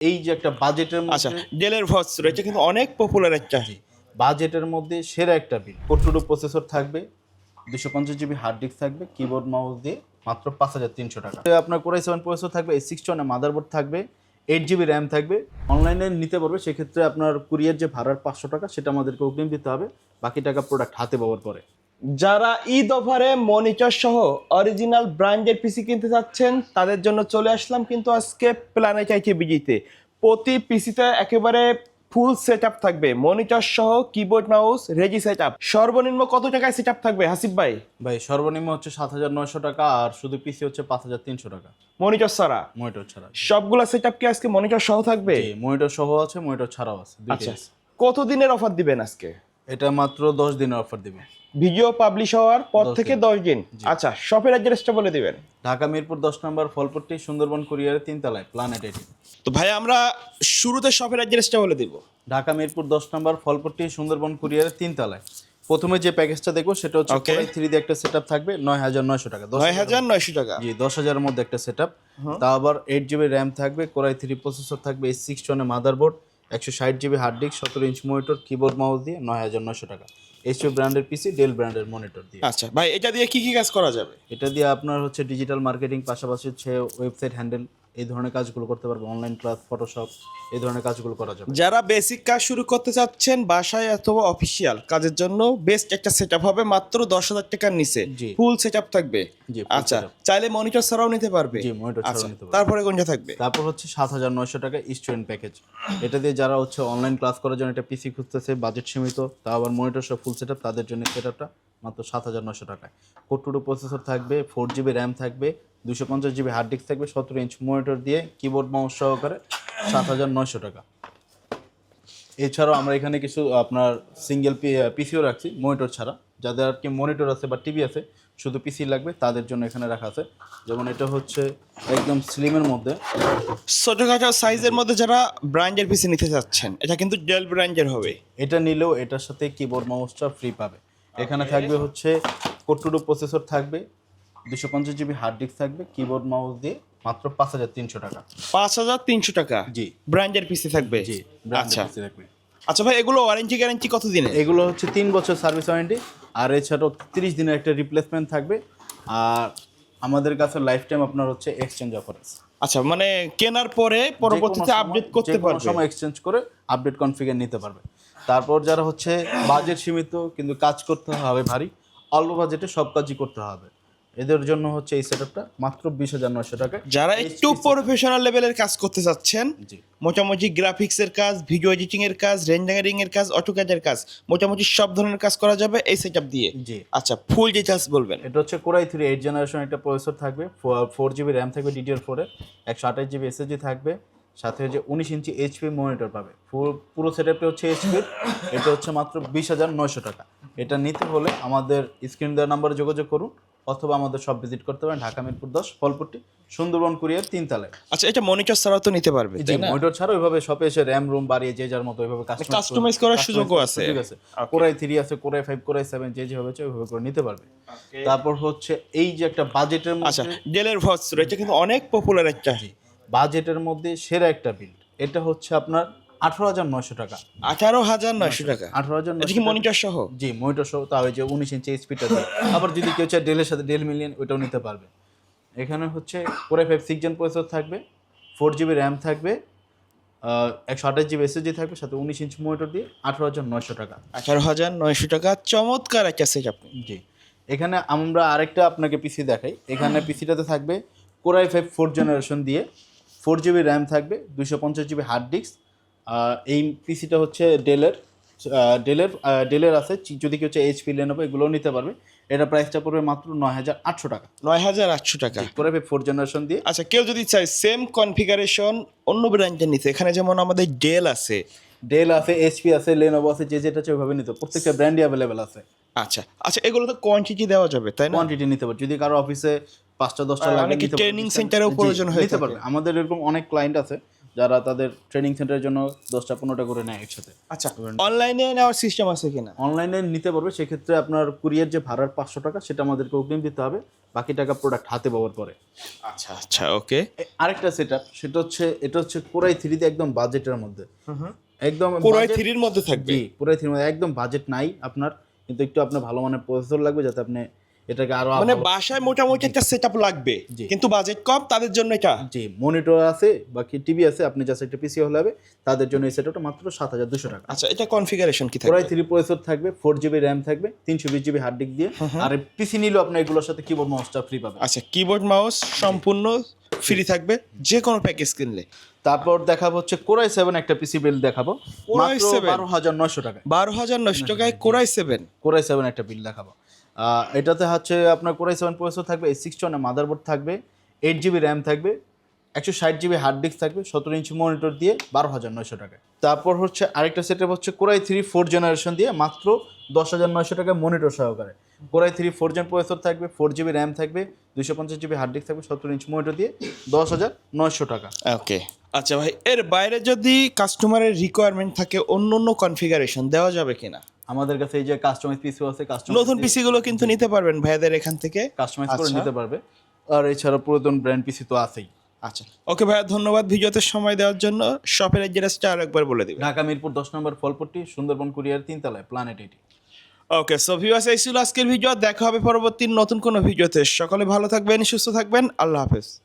এই যে একটা বাজেটের আচ্ছা, মধ্যে ডেলের ভস রয়েছে কিন্তু অনেক পপুলার একটা। জি, বাজেটের মধ্যে সেরা একটা বিল। 4 প্রসেসর থাকবে, 250 জিবি হার্ড ডিস্ক থাকবে, কিবোর্ড মাউস দিয়ে মাত্র 5300 টাকা। আপনার কোরাই 7 প্রসেসর থাকবে, A61 মাদারবোর্ড থাকবে, 8 জিবি র্যাম থাকবে। অনলাইনে নিতে পারবে, সেক্ষেত্রে আপনার কুরিয়ার যে ভাড়ার 500 টাকা সেটা আমাদেরকে অগ্রিম দিতে হবে, বাকি টাকা প্রোডাক্ট হাতে পাওয়ার পরে। যারা ঈদ অফারে মনিটর সহ অরিজিনাল ব্র্যান্ডের পিসি কিনতে চাচ্ছেন তাদের জন্য চলে আসলাম কিন্তু আজকে প্ল্যানেট আইটি বিজিতে। প্রতি পিসিতে একেবারে ফুল সেটআপ থাকবে, মনিটর সহ কিবোর্ড মাউস রেজি সেটআপ। সর্বনিম্ন কত টাকায় সেটআপ থাকবে হাসিব ভাই? ভাই সর্বনিম্ন হচ্ছে 7900 টাকা, আর শুধু পিসি হচ্ছে 5300 টাকা মনিটর ছাড়া মনিটর ছাড়া। সবগুলা সেটআপ কি আজকে মনিটর সহ থাকবে? জি, মনিটর সহ আছে, মনিটর ছাড়াও আছে, আচ্ছা, দুইটাই আছে। কতদিনের অফার দিবেন আজকে? এটা মাত্র 10 দিনের অফার দিবে। ভিডিও পাবলিশ হওয়ার পর 10 থেকে দিন। 10 দিন। আচ্ছা, শপের অ্যাড্রেসটা বলে দিবেন। ঢাকা মিরপুর 10 নম্বর, ফলপট্টি, সুন্দরবন কুরিয়ারের 3 তলায়, প্ল্যানেট আইটি। তো ভাই আমরা শুরুতে শপের অ্যাড্রেসটা বলে দিব। ঢাকা মিরপুর 10 নম্বর, ফলপট্টি, সুন্দরবন কুরিয়ারের 3 তলায়। প্রথমে যে প্যাকেজটা দেখবো সেটা হচ্ছে Okay. 3 দিয়ে একটা সেটআপ থাকবে 9900 টাকা। 9,900 টাকা। জি, 10,000 এর মধ্যে একটা সেটআপ। তা আবার 8 জিবি র্যাম থাকবে, কোরাই 3 প্রসেসর থাকবে, A61 motherboard, 160 GB hard disk, 17 inch monitor, keyboard mouse দিয়ে 9900 টাকা। এইচপি ব্র্যান্ডের পিসি, ডেল ব্র্যান্ডের মনিটর দিয়ে। আচ্ছা ভাই, এটা দিয়ে কি কি কাজ করা যাবে? এটা দিয়ে আপনার হচ্ছে ডিজিটাল মার্কেটিং, পাশাপাশি হচ্ছে ওয়েবসাইট হ্যান্ডেল, এই ধরনের কাজগুলো করতে পারবে। অনলাইন ক্লাস, ফটোশপ, এই ধরনের কাজগুলো করা যাবে। যারা বেসিক কাজ শুরু করতে চাচ্ছেন বাসায় অথবা অফিসিয়াল কাজের জন্য বেস্ট একটা সেটআপ হবে মাত্র 10,000 টাকার নিচে। জি। ফুল সেটআপ থাকবে। জি, full আচ্ছা, setup। চাইলে মনিটর ছাড়াও নিতে পারবে। জি, মনিটর ছাড়াও আচ্ছা, নিতে পারবে। তারপরে কোনটা থাকবে? তারপর হচ্ছে 7900 টাকা স্টুডেন্ট প্যাকেজ। এটা দিয়ে যারা হচ্ছে অনলাইন ক্লাস করার জন্য একটা পিসি খুঁজতেছে, বাজেট সীমিত, তা আবার মনিটর সহ ফুল সেটআপ, তাদের জন্য সেটআপটা মাত্র 7900 টাকায়। 4 প্রসেসর থাকবে, 4 জিবি র্যাম থাকবে, 250 জিবি হার্ড ডিস্ক থাকবে, 17 ইঞ্চ মনিটর দিয়ে কিবোর্ড মাউস সহকারে 7900 টাকা। এছাড়াও আমরা এখানে কিছু আপনার সিঙ্গেল পিসিও রাখছি মনিটর ছাড়া। যাদের আর কি মনিটর আছে বা টিভি আছে, শুধু পিসি লাগবে, তাদের জন্য এখানে রাখা আছে। যেমন এটা হচ্ছে একদম স্লিমের মধ্যে। ছোটখাটো সাইজের মধ্যে যারা ব্র্যান্ডের পিসি নিতে চাচ্ছেন, এটা কিন্তু ডেল ব্র্যান্ডের হবে। এটা নিলেও এটার সাথে কিবোর্ড মাউসটা ফ্রি পাবে। এখানে থাকবে হচ্ছে 4 প্রসেসর থাকবে, 250 জিবি হার্ড ডিস্ক থাকবে, কিবোর্ড মাউস দিয়ে মাত্র 5300 টাকা। 5,300 টাকা। জি। ব্র্যান্ডের পিসি থাকবে। জি, আচ্ছা পিসি থাকবে। আচ্ছা ভাই, এগুলো ওয়ারেন্টি গ্যারান্টি কত দিনের? এগুলো হচ্ছে 3 বছর সার্ভিস ওয়ারেন্টি, আর এছাড়াও 30 দিনের একটা রিপ্লেসমেন্ট থাকবে। আর আমাদের কাছে লাইফ টাইম আপনার হচ্ছে এক্সচেঞ্জ অফার আছে। আচ্ছা, মানে কেনার পরে পরবর্তীতে আপডেট করতে যে কোনো পারবে। সময় এক্সচেঞ্জ করে আপডেট কনফিগার নিতে পারবে। তারপর যারা হচ্ছে বাজেট সীমিত কিন্তু কাজ করতে হবে ভারী, অল্প বাজেটে সব কাজই করতে হবে, এদের জন্য হচ্ছে এই সেটআপটা মাত্র 20,900 টাকায়। যারা একটু প্রফেশনাল লেভেলের কাজ করতে চাচ্ছেন, জি, মোটামুটি গ্রাফিক্সের কাজ, ভিডিও এডিটিং এর কাজ, রেন্ডারিং এর কাজ, অটোক্যাডের কাজ, মোটামুটি সব ধরনের কাজ করা যাবে এই সেটআপ দিয়ে। জি। আচ্ছা, ফুল ডিটেইলস বলবেন। এটা হচ্ছে কোরাই 3 8 জেনারেশন একটা প্রসেসর থাকবে, 4 জিবি র্যাম থাকবে DDR4 এর, 128 জিবি এসএসডি থাকবে, সাথে যে 19 ইঞ্চি এইচপি মনিটর পাবে। পুরো সেটআপটা হচ্ছে এইচপির। এটা হচ্ছে মাত্র 20,900 টাকা। এটা নিতে হলে আমাদের স্ক্রিন দেওয়ার নাম্বারে যোগাযোগ করুন, অথবা আমাদের সব ভিজিট করতে পারেন, ঢাকা মিরপুর 10, ফলপট্টি, সুন্দরবন কুরিয়ার 3 তলায়। আচ্ছা, এটা মনিটর ছাড়াও তো নিতে পারবে, জি, তাই না? মনিটর ছাড়া ওইভাবে শপে এসে র্যাম রুম বাড়িয়ে যে যার মতো ওইভাবে কাস্টমাইজ করার সুযোগও আছে। ঠিক আছে। কোরাই 3 আছে, কোরাই 5, কোরাই 7, যে যেভাবে চাই ওইভাবে করে নিতে পারবে। তারপর হচ্ছে এই যে একটা বাজেটের আচ্ছা, মধ্যে, ডেলের ভস রয়েছে কিন্তু অনেক পপুলার একটা। বাজেটের মধ্যে সেরা একটা বিল্ড। এটা হচ্ছে আপনার 18,900 টাকা। 18,900 টাকা। 18,900 এটা কি মনিটর সহ? জি, মনিটর সহ, তাও এই যে 19 ইঞ্চি এইচপিটা দিয়ে। আবার যদি কেউ চায় ডেলের সাথে ডেল মিলিয়ন, ওইটাও নিতে পারবে। এখানে হচ্ছে কোরাই 5 6 জেন প্রসেসর থাকবে, 4 জিবি র্যাম থাকবে, 128 জিবি এসএসডি থাকবে, সাথে 19 ইঞ্চ মনিটর দিয়ে 18,900 টাকা। 18,900 টাকা, চমৎকার একটা সেটআপ। জি। এখানে আমরা আরেকটা আপনাকে পিসি দেখাই। এখানে পিসিটাতে থাকবে কোরাই 5 4 জেনারেশন দিয়ে, 4 জিবি র্যাম থাকবে, 250 জিবি হার্ড ডিস্ক। এই পিসিটা হচ্ছে ডেলের আছে, যদি কেউ হচ্ছে এইচপি লেনোভো এগুলোও নিতে পারবে। এটা প্রাইসটা পড়বে মাত্র 9,800 টাকা। 9,800 টাকা। কোরাই 5 4 জেনারেশন দিয়ে। আচ্ছা, কেউ যদি চায় সেম কনফিগারেশন অন্য ব্র্যান্ডের নিতে, এখানে যেমন আমাদের ডেল আছে। ডেল আছে, এইচপি আছে, লেনোভো আছে, যে যেটা চাই ওইভাবে নিতে, প্রত্যেকটা ব্র্যান্ডই অ্যাভেলেবেল আছে। আচ্ছা আচ্ছা, এগুলো তো কোয়ান্টিটি দেওয়া যাবে, তাই না? কোয়ান্টিটি নিতে পারবে, যদি কারো অফিসে 5টা 10টা লাগে, অনেকে নিতে পারবে। ট্রেনিং সেন্টারেও জি, প্রয়োজন হয়ে নিতে পারবে। আমাদের এরকম অনেক ক্লায়েন্ট আছে যারা তাদের ট্রেনিং সেন্টারের জন্য 10টা-15টা করে নেয় একসাথে। আচ্ছা, অনলাইনে নেওয়ার সিস্টেম আছে কিনা? অনলাইনে নিতে পারবে, সেক্ষেত্রে আপনার কুরিয়ার যে ভাড়ার 500 টাকা সেটা আমাদেরকে অগ্রিম দিতে হবে, বাকি টাকা প্রোডাক্ট হাতে পাওয়ার পরে। আচ্ছা আচ্ছা, ওকে। আরেকটা সেটআপ, সেটা হচ্ছে এটা হচ্ছে কোরাই 3 একদম বাজেটের মধ্যে, একদম কোরাই budget- 3 এর মধ্যে থাকবে? জি, কোরাই 3 মধ্যে একদম বাজেট নাই আপনার, কিন্তু একটু আপনার ভালো মানের প্রসেসর লাগবে যাতে আপনি এটাকে আরো মানে ভালো- বাসায় মোটামুটি একটা সেটআপ লাগবে, জি। কিন্তু বাজেট কম, তাদের জন্য এটা। জি, মনিটর আছে, বাকি টিভি আছে, আপনি জাস্ট একটা পিসি হলে হবে, তাদের জন্য এই সেটআপটা মাত্র 7200 টাকা। আচ্ছা, এটা কনফিগারেশন কি কোরাই থাকবে? 3 প্রসেসর থাকবে, 4GB র্যাম থাকবে, 320GB হার্ড ডিস্ক দিয়ে, আর পিসি নিলেও আপনি এগুলোর সাথে কিবোর্ড মাউসটা ফ্রি পাবেন। আচ্ছা, কিবোর্ড মাউস সম্পূর্ণ ফ্রি থাকবে যে কোনো প্যাকেজ কিনলে। তারপর দেখাবো হচ্ছে কোরাই 7 একটা পিসি বিল্ড দেখাবো, কোরাই মাত্র 7? 12,900 টাকায়। 12,900 টাকায় কোরাই 7? কোরাই 7 একটা বিল্ড দেখাবো। এটাতে হচ্ছে আপনার কোরাই 7 প্রসেসর থাকবে, A61 মাদারবোর্ড থাকবে, 8GB র্যাম থাকবে, 160GB হার্ড ডিস্ক থাকবে, 17 ইঞ্চি মনিটর দিয়ে 12,900 টাকায়। তারপর হচ্ছে আরেকটা সেটআপ হচ্ছে কোরাই 3 4 জেনারেশন দিয়ে মাত্র 10,900 টাকা মনিটর সহকারে। কোরাই 3 4 জেন প্রসেসর থাকবে, 4GB র্যাম থাকবে, 250GB হার্ড ডিস্ক থাকবে, 17 ইঞ্চি মনিটর দিয়ে 10,900 টাকা। ওকে। আচ্ছা ভাই, এর বাইরে যদি কাস্টমারের রিকোয়ারমেন্ট থাকে অন্য অন্য কনফিগারেশন দেওয়া যাবে কিনা? আমাদের কাছে এই যে কাস্টমাইজ পিসি আছে, নতুন পিসি গুলো কিন্তু নিতে পারবেন ভাইয়াদের এখান থেকে। কাস্টমাইজ করে আচ্ছা। নিতে পারবে, আর এছাড়া পুরাতন ব্র্যান্ড পিসি তো আছেই। আচ্ছা, ওকে ভাইয়া, ধন্যবাদ ভিডিওতে সময় দেওয়ার জন্য। শপের অ্যাড্রেসটা আরেকবার বলে দিবেন। ঢাকা মিরপুর 10 নম্বর ফলপট্টি, সুন্দরবন কুরিয়ার 3 তলায়, প্ল্যানেট 80। ওকে, সো ভিউয়ার্স, এই ছিল আজকের ভিডিও। দেখা হবে পরবর্তী নতুন কোনো ভিডিওতে। সকলে ভালো থাকবেন, সুস্থ থাকবেন, আল্লাহ হাফেজ।